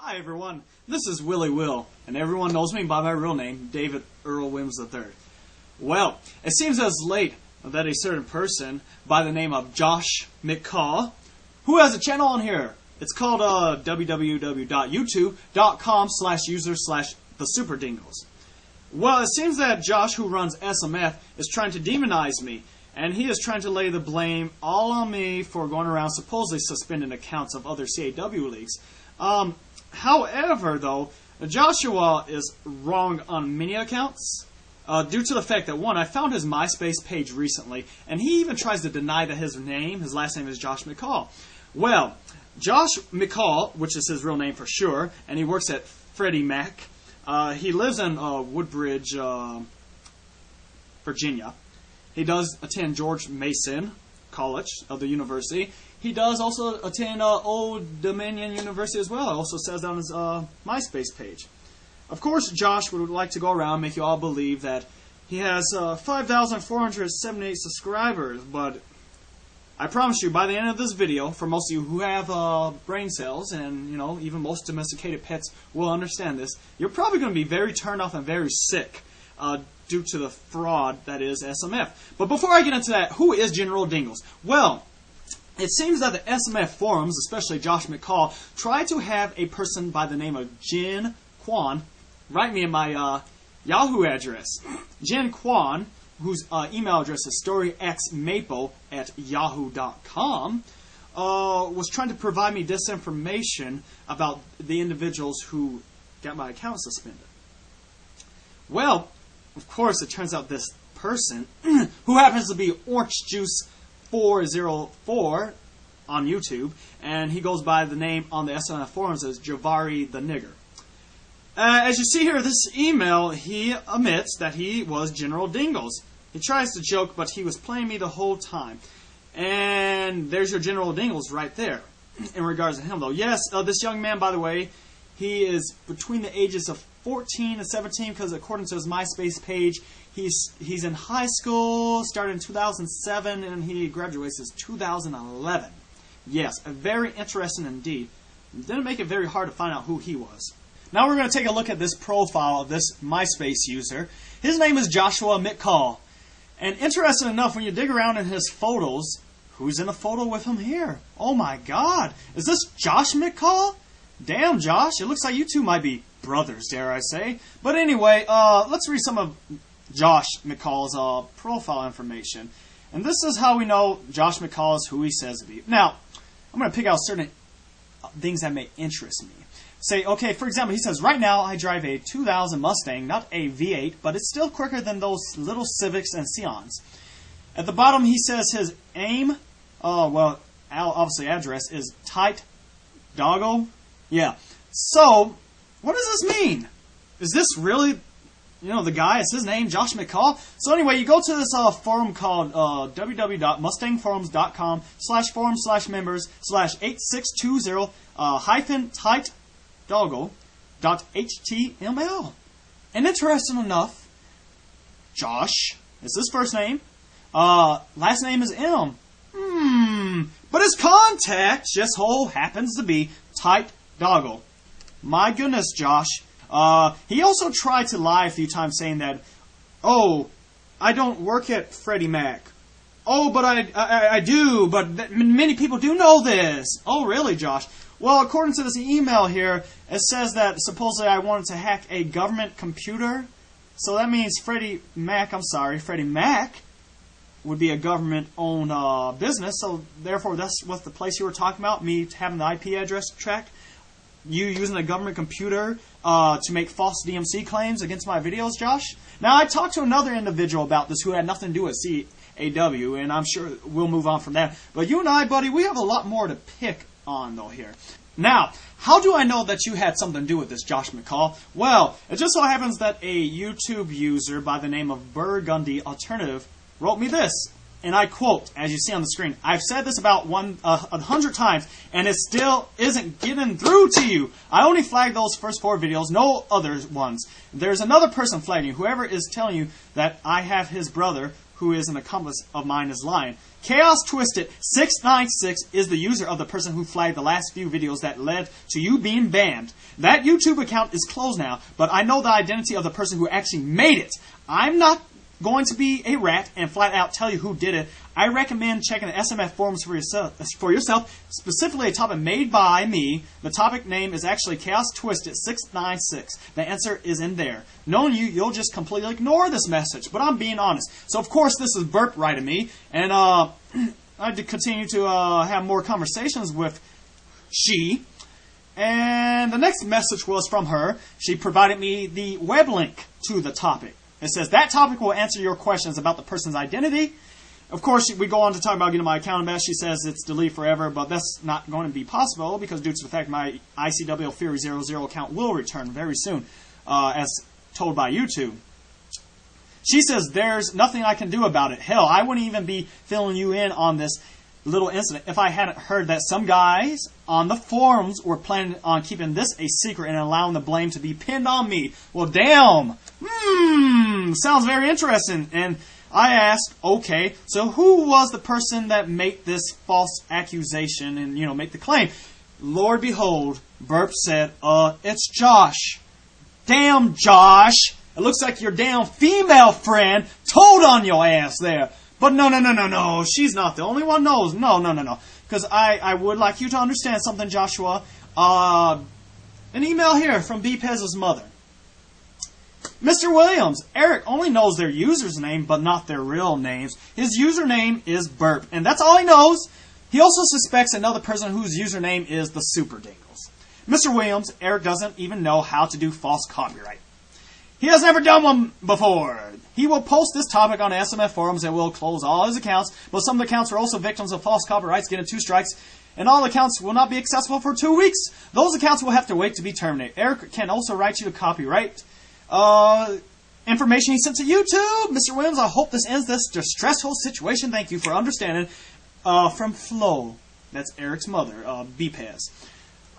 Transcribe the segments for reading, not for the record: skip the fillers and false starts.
Hi everyone, this is Willie Will, and everyone knows me by my real name, David Earl Wims III. Well, it seems as late that a certain person by the name of Josh McCall, who has a channel on here, it's called www.youtube.com/user/thesuperdingles. Well, it seems that Josh, who runs SMF, is trying to demonize me, and he is trying to lay the blame all on me for going around supposedly suspending accounts of other CAW leagues. However, though, Joshua is wrong on many accounts due to the fact that, one, I found his MySpace page recently, and he even tries to deny that his last name is Josh McCall. Well, Josh McCall, which is his real name for sure, and he works at Freddie Mac. He lives in Woodbridge, Virginia. He does attend George Mason College of the university. He does also attend Old Dominion University as well. It also says on his MySpace page. Of course, Josh would like to go around and make you all believe that he has 5,478 subscribers, but I promise you, by the end of this video, for most of you who have brain cells and even most domesticated pets will understand this, you're probably going to be very turned off and very sick due to the fraud that is SMF. But before I get into that, who is General Dingles? Well, it seems that the SMF forums, especially Josh McCall, tried to have a person by the name of Jen Kwan write me in my Yahoo address. Jen Kwan, whose email address is storyxmaple@yahoo.com, was trying to provide me disinformation about the individuals who got my account suspended. Well, of course, it turns out this person, who happens to be Orange Juice 404 on YouTube, and he goes by the name on the SMF forums as Javari the Nigger. As you see here, this email, he admits that he was General Dingles. He tries to joke, but he was playing me the whole time. And there's your General Dingles right there, in regards to him, though. Yes, this young man, by the way, he is between the ages of 14 and 17, because according to his MySpace page, he's in high school, started in 2007, and he graduates in 2011. Yes, very interesting indeed. It didn't make it very hard to find out who he was. Now we're going to take a look at this profile of this MySpace user. His name is Joshua McCall. And interesting enough, when you dig around in his photos, who's in a photo with him here? Oh my God, is this Josh McCall? Damn, Josh, it looks like you two might be brothers, dare I say. But anyway, let's read some of Josh McCall's profile information. And this is how we know Josh McCall is who he says to be. Now, I'm going to pick out certain things that may interest me. Say, okay, for example, he says, right now I drive a 2000 Mustang, not a V8, but it's still quicker than those little Civics and Scions. At the bottom, he says his aim, obviously address, is tight doggo. Yeah. So, what does this mean? Is this really, the guy? Is his name Josh McCall? So anyway, you go to this forum called www.mustangforums.com/forum/members/86280-tight-doggo.html. And interesting enough, Josh is his first name. Last name is M. But his contact just so happens to be tight doggo. My goodness, Josh. He also tried to lie a few times saying that, oh, I don't work at Freddie Mac. Oh, but I do, but many people do know this. Oh, really, Josh? Well, according to this email here, it says that supposedly I wanted to hack a government computer. So that means Freddie Mac would be a government-owned business. So therefore, that's what the place you were talking about, me having the IP address tracked. You using a government computer to make false DMC claims against my videos, Josh? Now, I talked to another individual about this who had nothing to do with CAW, and I'm sure we'll move on from that. But you and I, buddy, we have a lot more to pick on, though, here. Now, how do I know that you had something to do with this, Josh McCall? Well, it just so happens that a YouTube user by the name of Burgundy Alternative wrote me this. And I quote, as you see on the screen, I've said this about 100 times, and it still isn't getting through to you. I only flagged those first 4 videos, no other ones. There's another person flagging you. Whoever is telling you that I have his brother, who is an accomplice of mine, is lying. Chaos Twisted 696 is the user of the person who flagged the last few videos that led to you being banned. That YouTube account is closed now, but I know the identity of the person who actually made it. I'm not going to be a rat and flat out tell you who did it. I recommend checking the SMF forums for yourself, specifically a topic made by me. The topic name is actually Chaos Twisted 696. The answer is in there. Knowing you, you'll just completely ignore this message, but I'm being honest. So of course this is Burp writing me, and I did continue to have more conversations with she. And the next message was from her. She provided me the web link to the topic. It says, that topic will answer your questions about the person's identity. Of course, we go on to talk about getting my account back. She says it's deleted forever, but that's not going to be possible because due to the fact my ICW Fury 00 account will return very soon, as told by YouTube. She says there's nothing I can do about it. Hell, I wouldn't even be filling you in on this little incident if I hadn't heard that some guys on the forums were planning on keeping this a secret and allowing the blame to be pinned on me. Well, damn. Sounds very interesting. And I asked, okay, so who was the person that made this false accusation and, make the claim? Lord behold, Burp said, it's Josh. Damn, Josh. It looks like your damn female friend told on your ass there. But no. She's not the only one knows. No. Because I would like you to understand something, Joshua. An email here from B. Pez's mother. Mr. Williams, Eric only knows their user's name, but not their real names. His username is Burp, and that's all he knows. He also suspects another person whose username is the Super Dingles. Mr. Williams, Eric doesn't even know how to do false copyright. He has never done one before. He will post this topic on SMF forums and will close all his accounts, but some of the accounts are also victims of false copyrights, getting 2 strikes, and all accounts will not be accessible for 2 weeks. Those accounts will have to wait to be terminated. Eric can also write you to copyright information he sent to YouTube. Mr. Williams, I hope this ends this distressful situation. Thank you for understanding. From Flo. That's Eric's mother, BPAS.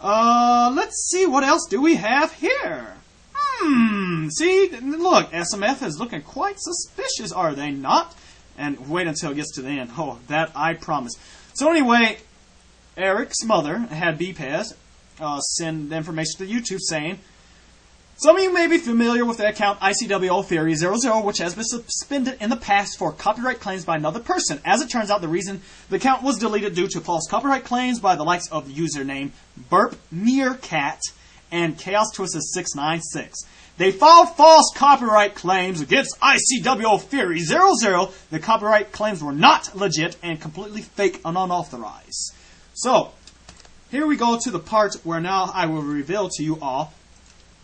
Let's see, what else do we have here? See, look, SMF is looking quite suspicious, are they not? And wait until it gets to the end. Oh, that I promise. So anyway, Eric's mother had BPAS send the information to YouTube saying, some of you may be familiar with the account ICW Fury 00, which has been suspended in the past for copyright claims by another person. As it turns out, the reason the account was deleted due to false copyright claims by the likes of the username Burp Meerkat and Chaos Twisted 696. They filed false copyright claims against ICW Fury 00. The copyright claims were not legit and completely fake and unauthorized. So, here we go to the part where now I will reveal to you all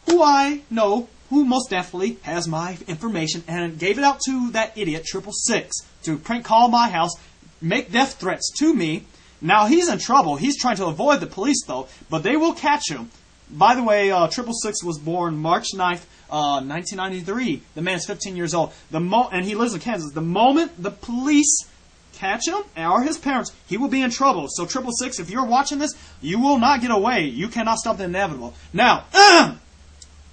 who I know, who most definitely has my information and gave it out to that idiot 666 to prank call my house, make death threats to me. Now he's in trouble. He's trying to avoid the police though, but they will catch him. By the way, 666 was born March 9th, 1993. The man's 15 years old. And he lives in Kansas. The moment the police catch him, or his parents, he will be in trouble. So 666, if you're watching this, you will not get away. You cannot stop the inevitable. Now,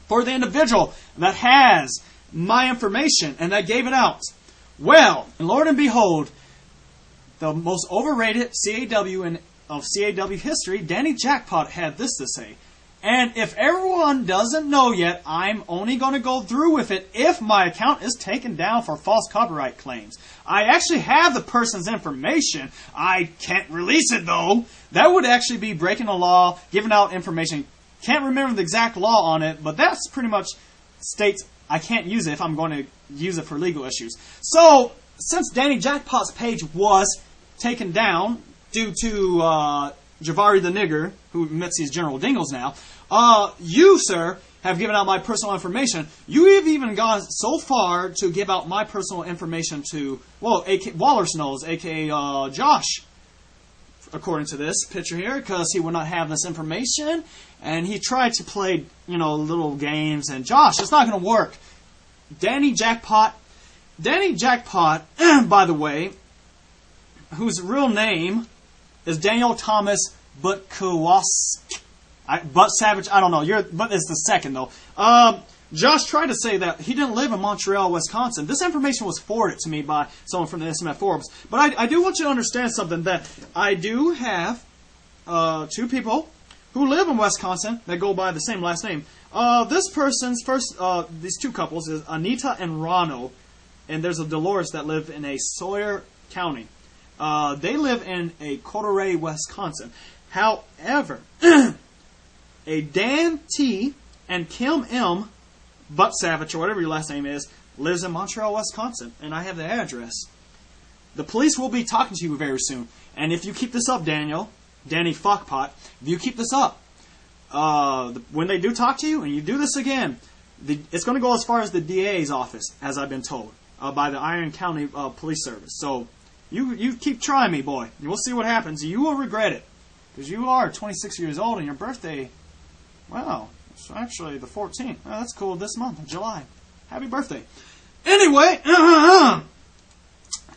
for the individual that has my information and that gave it out, well, Lord and behold, the most overrated CAW of CAW history, Danny Jackpot, had this to say. And if everyone doesn't know yet, I'm only going to go through with it if my account is taken down for false copyright claims. I actually have the person's information. I can't release it, though. That would actually be breaking the law, giving out information. Can't remember the exact law on it, but that's pretty much states I can't use it if I'm going to use it for legal issues. So, since Danny Jackpot's page was taken down due to Javari the Nigger, who admits he's General Dingles now, you, sir, have given out my personal information. You have even gone so far to give out my personal information to, well, Waller Snows, a.k.a. Josh, according to this picture here, because he would not have this information, and he tried to play, little games, and Josh, it's not going to work. Danny Jackpot, by the way, whose real name is Daniel Thomas Butkowask. Butt Savage, I don't know. But it's the second, though. Josh tried to say that he didn't live in Montreal, Wisconsin. This information was forwarded to me by someone from the SMF forums. But I do want you to understand something, that I do have 2 people who live in Wisconsin that go by the same last name. This person's first, these 2 couples is Anita and Ronald, and there's a Dolores that live in a Sawyer County. They live in a Coteray, Wisconsin. However, a Dan T and Kim M, Butt Savage, or whatever your last name is, lives in Montreal, Wisconsin, and I have the address. The police will be talking to you very soon, and if you keep this up, Danny Fuckpot, if you keep this up, when they do talk to you, and you do this again, it's going to go as far as the DA's office, as I've been told, by the Iron County Police Service. So, you keep trying me, boy. We'll see what happens. You will regret it, because you are 26 years old, and your birthday, wow, it's actually the 14th. Oh, that's cool, this month, of July. Happy birthday. Anyway,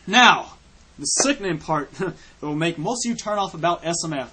now, the sickening part that will make most of you turn off about SMF.